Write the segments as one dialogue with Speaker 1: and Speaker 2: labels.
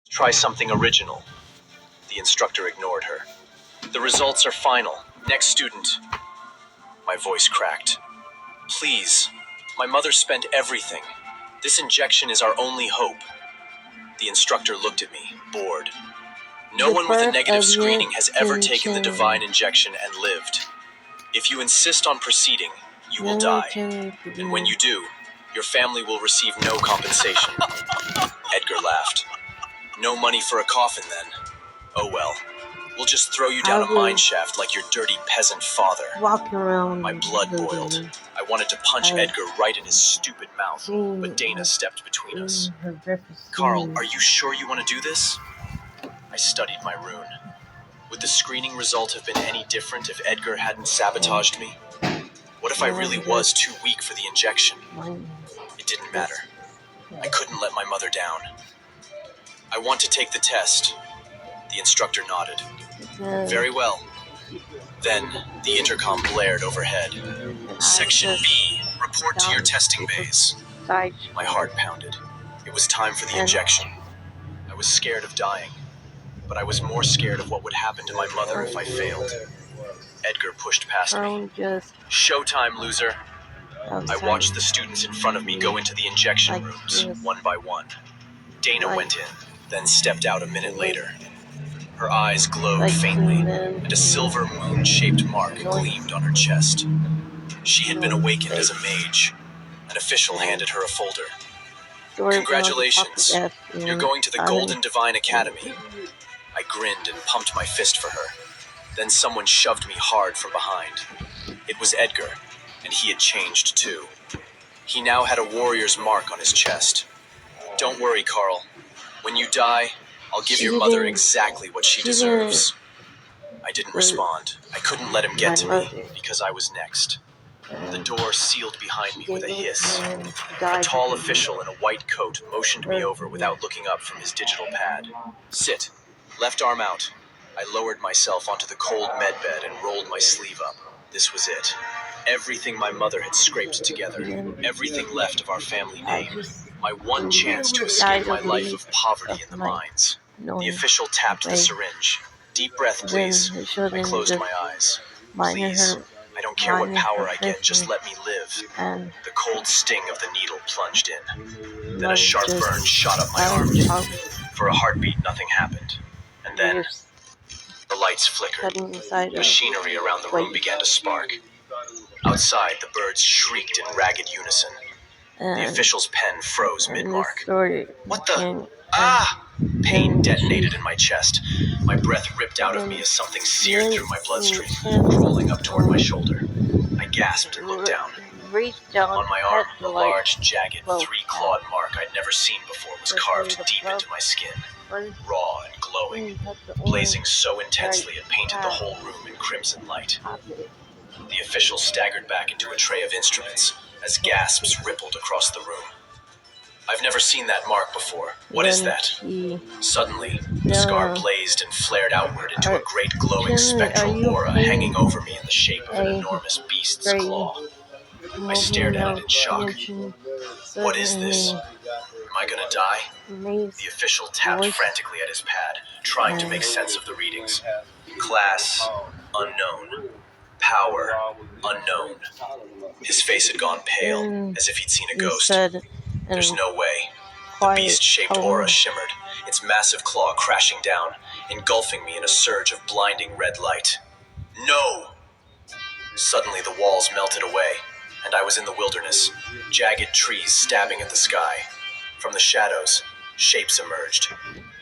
Speaker 1: Try something original. The instructor ignored her. The results are final. Next student. My voice cracked. Please. My mother spent everything. This injection is our only hope. The instructor looked at me, bored. No one with a negative screening has ever taken the divine injection and lived. If you insist on proceeding, you will die. And when you do, your family will receive no compensation. Edgar laughed. No money for a coffin then. Oh well. We'll just throw you down a mine shaft like your dirty peasant father.
Speaker 2: Walk around.
Speaker 1: My blood boiled. I wanted to punch Edgar right in his stupid mouth, but Dana stepped between us. Carl, are you sure you want to do this? I studied my rune. Would the screening result have been any different if Edgar hadn't sabotaged me? What if I really was too weak for the injection? It didn't matter. I couldn't let my mother down. I want to take the test. The instructor nodded. Very well. Then, the intercom blared overhead. Section B, report to your testing bays. My heart pounded. It was time for the injection. I was scared of dying, but I was more scared of what would happen to my mother if I failed. Edgar pushed past me. Showtime, loser. I watched the students in front of me go into the injection rooms, one by one. Dana went in, then stepped out a minute later. Her eyes glowed faintly, and a silver moon-shaped mark gleamed on her chest. She had been awakened as a mage. An official handed her a folder. Congratulations, you're going to the Golden Divine Academy. I grinned and pumped my fist for her. Then someone shoved me hard from behind. It was Edgar, and he had changed too. He now had a warrior's mark on his chest. Don't worry, Carl. When you die, I'll give your mother exactly what she deserves. I didn't respond. I couldn't let him get to me, because I was next. The door sealed behind me with a hiss. A tall official in a white coat motioned me over without looking up from his digital pad. Sit. Left arm out. I lowered myself onto the cold medbed and rolled my sleeve up. This was it. Everything my mother had scraped together. Everything left of our family name. My one chance to escape my life of poverty in the mines. The official tapped the syringe. Deep breath, please. I closed my eyes. Please. I don't care what power I get, just let me live. The cold sting of the needle plunged in. Then a sharp burn shot up my arm. For a heartbeat, nothing happened. And then, the lights flickered. Machinery around the room began to spark. Outside, the birds shrieked in ragged unison. The official's pen froze mid-mark. What the? Ah! Pain detonated in my chest. My breath ripped out of me as something seared through my bloodstream, crawling up toward my shoulder. I gasped and looked down. On my arm, a large, jagged, three-clawed mark I'd never seen before was carved deep into my skin. Raw and glowing, blazing so intensely it painted the whole room in crimson light. The official staggered back into a tray of instruments as gasps rippled across the room. I've never seen that mark before. What is that? Suddenly, the scar blazed and flared outward into a great glowing spectral aura hanging over me in the shape of an enormous beast's claw. I stared at it in shock. What is this? Am I gonna die? The official tapped frantically at his pad, trying to make sense of the readings. Class, unknown. Power, unknown. His face had gone pale, as if he'd seen a ghost. There's no way. The beast-shaped aura shimmered, its massive claw crashing down, engulfing me in a surge of blinding red light. No! Suddenly the walls melted away, and I was in the wilderness, jagged trees stabbing at the sky. From the shadows, shapes emerged.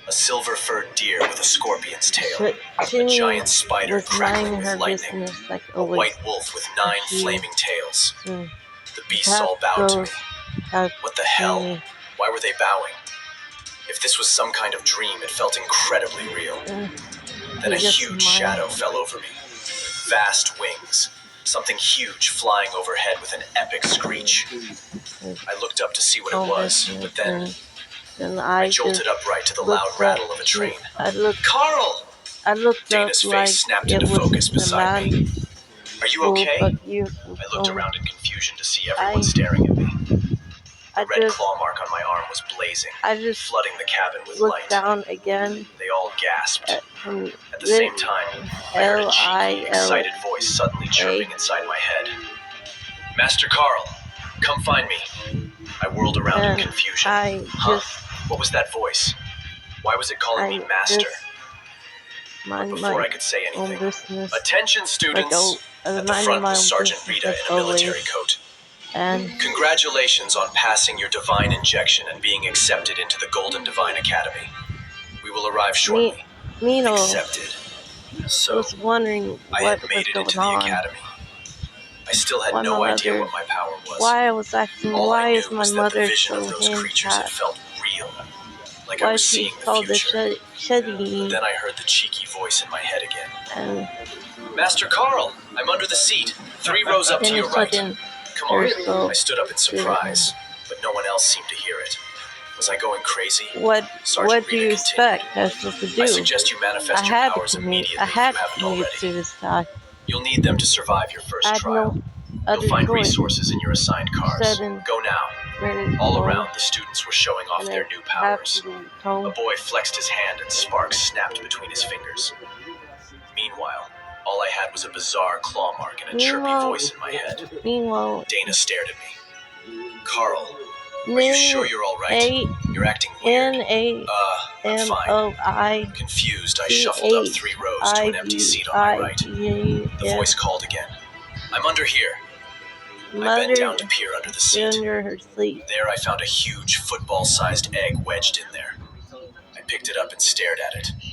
Speaker 1: A silver-furred deer with a scorpion's tail, a giant spider crackling with lightning, a white wolf with 9 flaming tails. The beasts all bowed to me. What the hell? Why were they bowing? If this was some kind of dream, it felt incredibly real. Then a huge shadow fell over me. Vast wings. Something huge flying overhead with an epic screech. I looked up to see what it was, but then I jolted upright to the loud rattle of a train. Carl! Dana's face snapped into focus beside me. Are you okay? I looked around in confusion to see everyone staring at me. The red claw mark on my arm was blazing, flooding the cabin with light.
Speaker 2: Looked down again.
Speaker 1: They all gasped.
Speaker 2: From
Speaker 1: At the same time, I heard a cheeky, excited voice suddenly chirping inside my head. Master Carl, come find me. I whirled around in confusion. What was that voice? Why was it calling me Master? But before I could say anything, attention students! At the front was Sergeant Rita in a military coat. Congratulations on passing your divine injection and being accepted into the Golden Divine Academy. We will arrive shortly. Accepted. So,
Speaker 2: was wondering
Speaker 1: I had made it into the academy. I still had no idea what my power was.
Speaker 2: Why I was asking,
Speaker 1: All
Speaker 2: why
Speaker 1: I knew
Speaker 2: is my
Speaker 1: was that the
Speaker 2: mother
Speaker 1: vision
Speaker 2: so
Speaker 1: of those creatures had
Speaker 2: handicapped?
Speaker 1: felt real, like I
Speaker 2: Why
Speaker 1: was
Speaker 2: she
Speaker 1: seeing the
Speaker 2: called the
Speaker 1: future.
Speaker 2: Shetty?
Speaker 1: But then I heard the cheeky voice in my head again.
Speaker 2: And
Speaker 1: Master Carl, I'm under the seat. 3 rows up to your right. Come on. I stood up in surprise, but no one else seemed to hear it. Was I going crazy?
Speaker 2: What
Speaker 1: Sergeant
Speaker 2: do you
Speaker 1: Rita
Speaker 2: expect
Speaker 1: continued.
Speaker 2: us to do?
Speaker 1: I suggest you manifest your powers immediately if you haven't already.
Speaker 2: Suicide.
Speaker 1: You'll need them to survive your first trial. You'll find resources in your assigned cars. Go now. All around, the students were showing off their new powers. A boy flexed his hand and sparks snapped between his fingers. Meanwhile, all I had was a bizarre claw mark and a chirpy voice in my head.
Speaker 2: Meanwhile,
Speaker 1: Dana stared at me. Carl, are you sure you're all right? You're acting weird. I'm fine. Confused, I shuffled up 3 rows to an empty seat on my right. The voice called again. I'm under here. I bent down to peer under the seat. There I found a huge football-sized egg wedged in there. I picked it up and stared at it.